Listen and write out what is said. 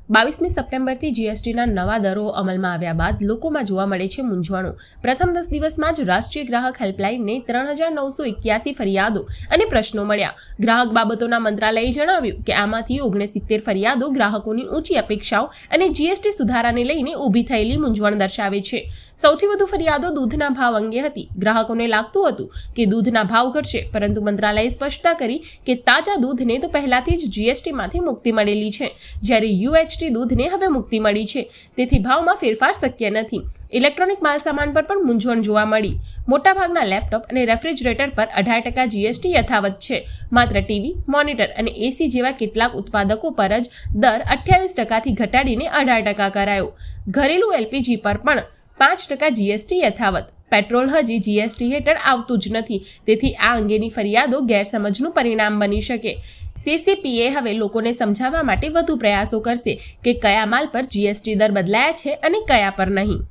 22મી સપ્ટેમ્બરથી જીએસટીના નવા દરો અમલમાં આવ્યા બાદ લોકોમાં જોવા મળે છે મૂંઝવણો। પ્રથમ 10 દિવસમાં જ રાષ્ટ્રીય ગ્રાહક હેલ્પલાઇનને 3981 ફરિયાદો અને પ્રશ્નો મળ્યા। ગ્રાહક બાબતોના મંત્રાલયે જણાવ્યું કે આમાંથી 69 ફરિયાદો ગ્રાહકોની ઊંચી અપેક્ષાઓ અને જીએસટી સુધારાને લઈને ઊભી થયેલી મૂંઝવણ દર્શાવે છે। સૌથી વધુ ફરિયાદો દૂધના ભાવ અંગે હતી। ગ્રાહકોને લાગતું હતું કે દૂધના ભાવ ઘટશે, પરંતુ મંત્રાલયે સ્પષ્ટતા કરી કે તાજા દૂધને તો પહેલાથી જ જીએસટીમાંથી મુક્તિ મળેલી છે, જ્યારે યુએચટી દૂધને હવે મુક્તિ મળી છે, તેથી ભાવમાં ફેરફાર શક્ય નથી। ઇલેક્ટ્રોનિક માલસામાન પર પણ મૂંઝવણ જોવા મળી। મોટાભાગના લેપટોપ અને રેફ્રિજરેટર પર 18% જીએસટી યથાવત છે। માત્ર ટીવી, મોનિટર અને એસી જેવા કેટલાક ઉત્પાદકો પર જ દર 28%થી ઘટાડીને 18% કરાયો। ઘરેલું એલપીજી પર પણ 5% જીએસટી યથાવત। પેટ્રોલ હજી જીએસટી હેઠળ આવતું જ નથી, તેથી આ અંગેની ફરિયાદો ગેરસમજનું પરિણામ બની શકે। સીસીપીએ હવે લોકોને સમજાવવા માટે વધુ પ્રયાસો કરશે કે કયા માલ પર જીએસટી દર બદલાયા છે અને કયા પર નહીં।